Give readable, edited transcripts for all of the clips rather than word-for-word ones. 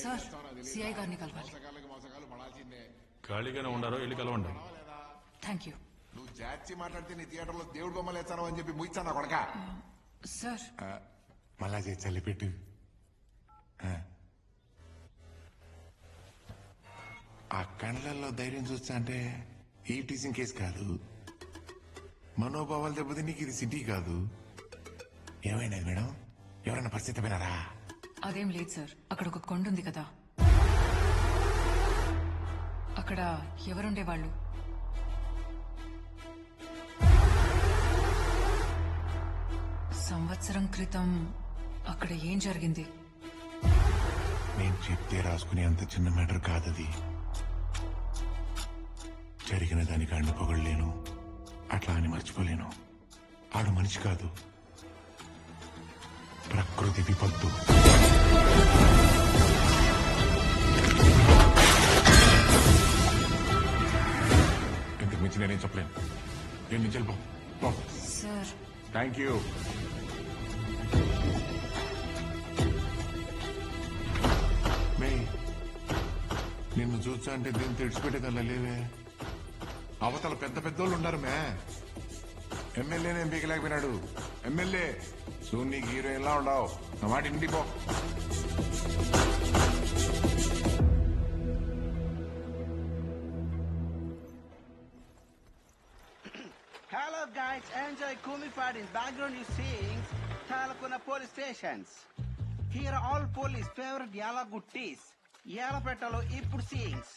Sir CI గారిని కలవాలి. ఖాళీగానే ఉండారో వెళ్ళి కలవండి. Thank you. నువ్వు జాచి మాట్లాడితే నీ థియేటర్లో దేవుడు బొమ్మలు వేస్తాను అని చెప్పి ముయిస్తాను కొడక. సార్ మళ్ళా చేసి చల్లిపెట్టు. ఆ కళ్ళల్లో ధైర్యం చూస్తా అంటే ఈ టీచింగ్ కేసు కాదు, మనోభావాలు దెబ్బతి నీకు ఇది సిటీ కాదు. ఏమైనది మేడం? ఎవరైనా పరిస్థితి పోయినారా? అదేం లేదు సార్. అక్కడ ఒక కొండ ఉంది కదా, అక్కడ ఎవరుండేవాళ్ళు? సంవత్సరం క్రితం అక్కడ ఏం జరిగింది? నేను చెప్తే రాసుకునే అంత చిన్న మ్యాటర్ కాదది. జరిగిన దానికి ఆడిని పొగడలేను, అట్లా అని మర్చిపోలేను. ఆడు మనిషి కాదు, ప్రకృతి విపత్తు. ఇంతకు మించి నేనేం చెప్పలేను. నేను నుంచి వెళ్ళిపో. Sir thank you. నిన్ను చూసా అంటే దీన్ని తెడిచిపెట్టేదల్లా లేవే. అవతల పెద్ద పెద్దోళ్ళు ఉన్నారు మే. ఎమ్మెల్యేనే ఎంపీకలేకపోయినాడు. ఎమ్మెల్యే సో నీకు హీరోయిన్ లా ఉండవు. నా మాట ఇంటికి పో. Hello guys, enjoy Kumi Fadin's background you seeing Talakuna police stations. Here are all police favorite Yalaguttis. Yalapetalo ippudu scenes.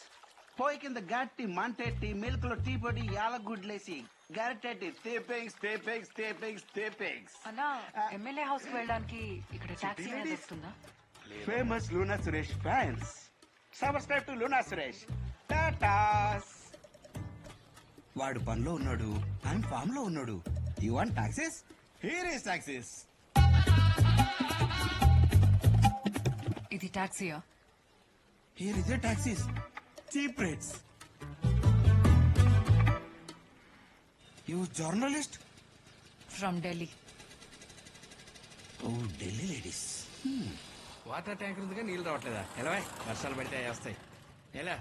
Poi కింద గట్టి మంటెట్టి మిల్క్ లో టీ పొడి యాలగుడ్లేసి గరిటెట్టి స్టేపింగ్స్ అన్నా, ఎమ్మెల్యే హౌస్ కి వెళ్ళడానికి ఇక్కడ టాక్సీ వస్తుందా? Famous Luna Suresh fans subscribe to Luna Suresh. టాటాస్. వాడు పనిలో ఉన్నాడు, ఆయన ఫామ్ లో ఉన్నాడు. You want taxis? Here is taxis. ఇది టాక్సీయా? Here is taxis. Cheap rates. You journalist from Delhi. Oh Delhi ladies. Water tanker ఉందిగా, నీళ్ళు రావట్లేదా? ఎలా వర్షాలు పడితే వస్తాయి. ఎలా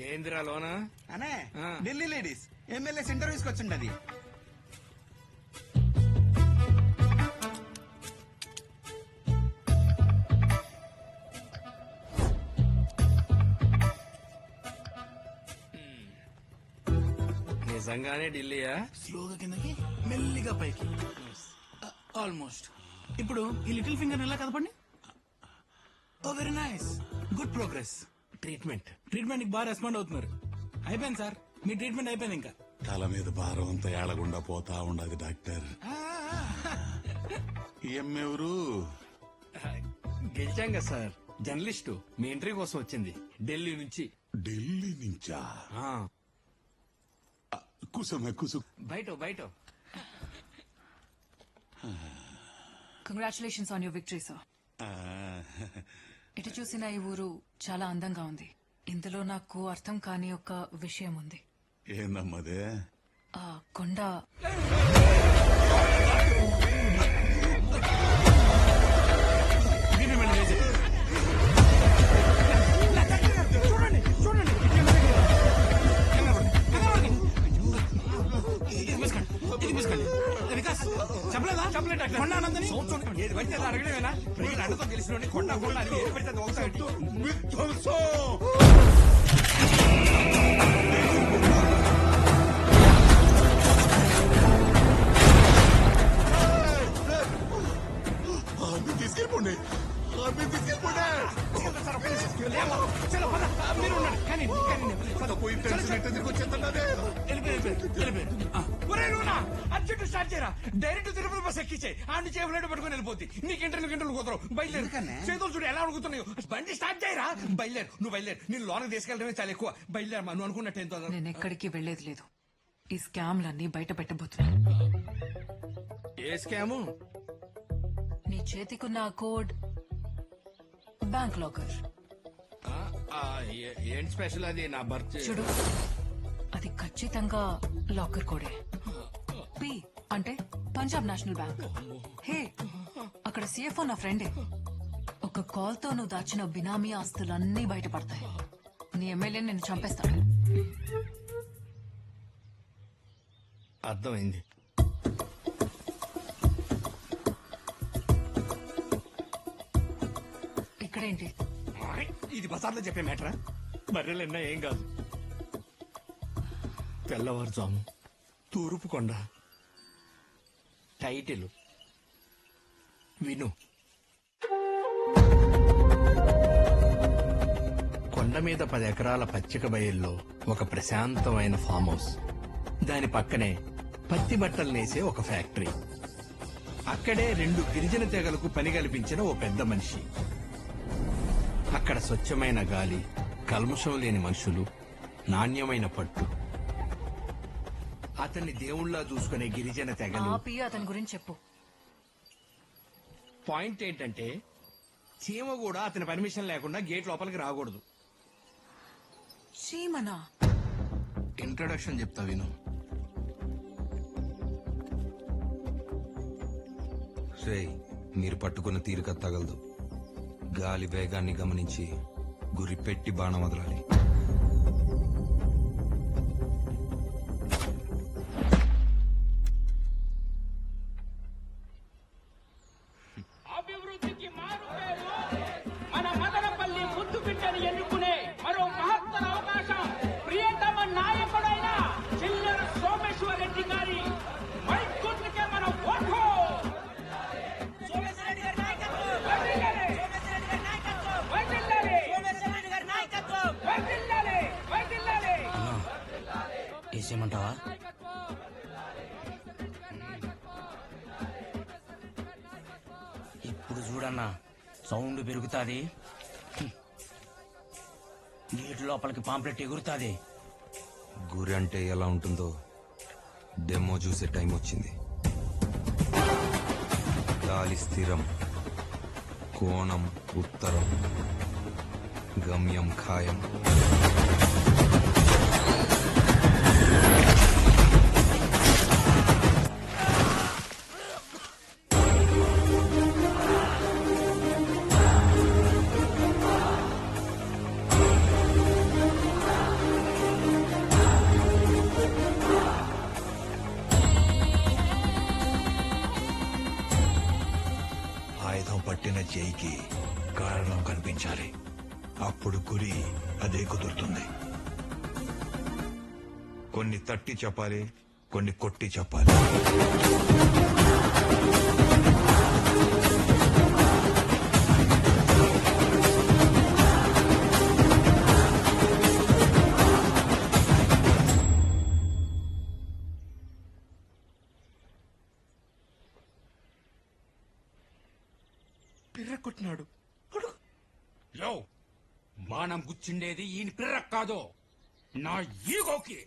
ఏందిరా లోనా? అనే ఢిల్లీ లేడీస్ ఎమ్మెల్యేస్ ఇంటర్వ్యూస్కి వచ్చిండది. నిజంగానే ఢిల్లీయా? స్లోగా కిందకి మెల్లిగా పైకి. ఆల్మోస్ట్. ఇప్పుడు ఈ లిటిల్ ఫింగర్ ఎలా కదపండి. Oh very nice, good progress. Treatment treatment బాగా రెస్పాండ్ అవుతున్నారు. అయిపోయింది సార్, మీ ట్రీట్మెంట్ అయిపోయింది. ఇంకా తల మీద భారం అంతా ఏడగుండా పోతా ఉండదు డాక్టర్. ఎవరు? గెలిచాం కదా సార్, జర్నలిస్టు. మీ ఇంటర్వ్యూ కోసం వచ్చింది ఢిల్లీ నుంచి. ఢిల్లీ నుంచా? ఆ, కుసు బయట. Congratulations on your victory sir. ఎటు చూసినా ఈ ఊరు చాలా అందంగా ఉంది. ఇందులో నాకు అర్థం కాని ఒక విషయం ఉంది. ఏందమ్మదే? ఆ కొండ చెప్పలేదా? కొండ ఆనందని ఏది పడితే అది అడగడమేనా? ప్రజలు అండతో గెలిచిన కొండ అని ఏది పడితే అది ఒకసారి. తీసుకెళ్ళిపోండి. మీరు ఉండండి. కానీ అర్జెంట్ స్టార్ట్ చేయరా. డైరెక్ట్ తిరుపతి బస్ ఎక్కించే ఆడి చేపలేడు పట్టుకుని వెళ్ళిపోద్ది. నీకు ఇంటర్వ్యూ కుదరవు. బయలుదేరు. చేతులు చూడు ఎలా అడుగుతున్నాయో. బండి స్టార్ట్ చేయరా. బయలుదేరు. నువ్వు బయలుదేరు. నేను లోనకి తీసుకెళ్ళడమే చాలా ఎక్కువ. బయలుదేరమ్మా. నువ్వు అనుకున్నట్టు ఎంతో. నేను ఎక్కడికి వెళ్లేది లేదు. ఈ స్కామ్లన్నీ బయట పెట్టబోతున్నా. ఏ స్కాము? నీ చేతికున్న ఆ కోడ్ బ్యాంక్ లాకర్. ఏంటి స్పెషల్ అది? నా బర్త్ చూడు, అది ఖచ్చితంగా లాకర్ కోడే. పి అంటే పంజాబ్ నేషనల్ బ్యాంక్. హే, అక్కడ సిఎఫ్ఓ నా ఫ్రెండే. ఒక కాల్ తో నువ్వు దాచిన బినామీ ఆస్తులన్నీ బయటపడతాయి. నీ ఎమ్మెల్యే నిన్ను చంపేస్తాడు. అర్థమైంది. ఇక్కడేంటి? ఇది బజార్లో చెప్పే మ్యాటరా? బర్రెలు ఎన్నా ఏం కాదు. తెల్లవారుజాము తూర్పు కొండ టైటిల్ విను. కొండ మీద 10 ఎకరాల పచ్చిక బయల్లో ఒక ప్రశాంతమైన ఫామ్ హౌస్. దాని పక్కనే పత్తి బట్టలు నేసే ఒక ఫ్యాక్టరీ. అక్కడే 2 గిరిజన తెగలకు పని కల్పించిన ఓ పెద్ద మనిషి. అక్కడ స్వచ్ఛమైన గాలి, కల్మషం లేని మనుషులు, నాణ్యమైన పట్టు. అతన్ని దేవుళ్లా చూసుకునే గిరిజన తెగలు. ఆపి అతని గురించి చెప్పు. పాయింట్ ఏంటంటే చీమ కూడా అతని పర్మిషన్ లేకుండా గేట్ లోపలికి రాకూడదు. చీమనా? ఇంట్రొడక్షన్ చెప్తా విను. రేయ్, మీరు పట్టుకున్న తీరిక తగలదు. గాలి వేగాన్ని గమనించి గురి పెట్టి బాణం వదలాలి. అభివృద్ధికి మారు పేరు మన మదనపల్లి ముద్దు బిడ్డని ఎన్నుకునే మరో మహత్తర అవకాశం ప్రియతమ నాయకుడైన చిల్లర సోమేశ్వర రెడ్డి గారి మైక్ గుర్తుకే మన ఓటు. వేసేయమంటావా? ఇప్పుడు చూడన్నా సౌండ్ పెరుగుతాది. గేటు లోపలికి పాంప్లెట్ ఎగురుతాది. గురి అంటే ఎలా ఉంటుందో డెమో చూసే టైం వచ్చింది. గాలి స్థిరం, కోణం ఉత్తరం, గమ్యం ఖాయం. ఆయుధం పట్టిన చేయికి కారణం కనిపించాలి. అప్పుడు గురి అదే కుదురుతుంది. కొన్ని తట్టి చెప్పాలి, కొన్ని కొట్టి చెప్పాలి. పిర్ర కొట్టినాడు. యో, బాణం గుచ్చిండేది ఈయన పిర్రకు కాదు, నా ఈగోకి.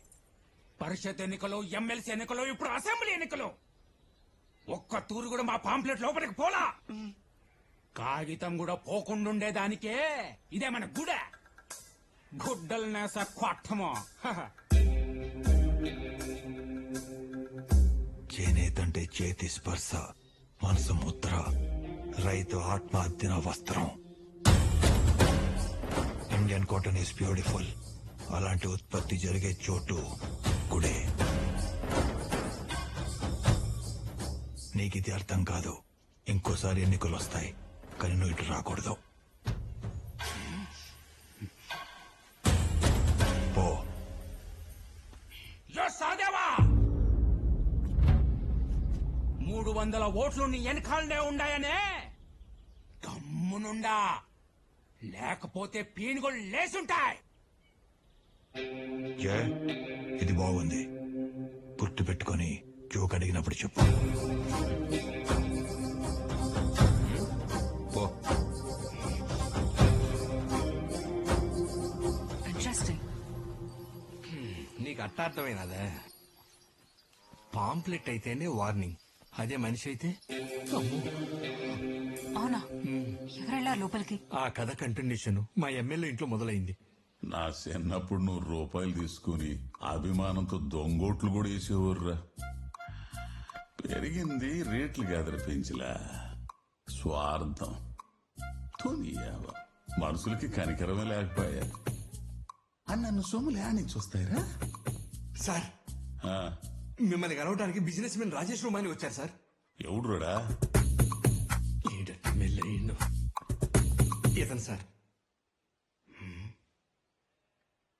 పరిషత్ ఎన్నికలు, ఎమ్మెల్సీ ఎన్నికలు, ఇప్పుడు అసెంబ్లీ ఎన్నికలు. ఒక్క తూరు కూడా మా పాంప్లెట్ లోపలికి పోలా. కాగితం కూడా పోకుండుండేదానికే ఇదే మన గుడ. గుడ్డలు నేస కొట్టమో. చేనేతంటే చేతి స్పర్శ, మనసు ముద్ర, రైతు ఆత్మహత్యన వస్త్రం. Indian cotton is beautiful. అలాంటి ఉత్పత్తి జరిగే చోటు గుడే. నీకిది అర్థం కాదు. ఇంకోసారి ఎన్నికలు వస్తాయి, కానీ నువ్వు ఇటు రాకూడదు. పో. యో సాదేవా, 300 ఓట్లు నీ వెనకాలనే ఉండాయనే గమ్మునుండా, లేకపోతే పీనుగోళ్ళు లేసుంటాయి. జయ, ఇది బాగుంది. గుర్తు పెట్టుకొని జోక్ అడిగినప్పుడు చెప్పు. పో. ఇంట్రెస్టింగ్. నీకు అట్టార్థమైనదా? పాంప్లెట్ అయితేనే వార్నింగ్, అదే మనిషి అయితే అమ్మో. అవునా? ఎవరెళ్ళారు లోపలికి? ఆ కథ కంటిన్యూషన్ మా ఎమ్మెల్యే ఇంట్లో మొదలైంది. నా చిన్నప్పుడు నువ్వు రూపాయలు తీసుకుని అభిమానంతో దొంగోట్లు కూడా వేసేవర్రా. పెరిగింది రేట్లు కాదురా పెంచిలా, స్వార్థం. పోనీ ఏవ్వ. మనుషులకి కనికరమే లేకపోయా అని నన్ను సొమ్ములు ఏడ నుంచి వస్తాయిరా? సార్ ఆ, మిమ్మల్ని కలవడానికి బిజినెస్ మెన్ రాజేష్ రూమాని వచ్చారు సార్. ఎవడురా? ఈడ మెల్లె ఈడ్ను. ఇతను సార్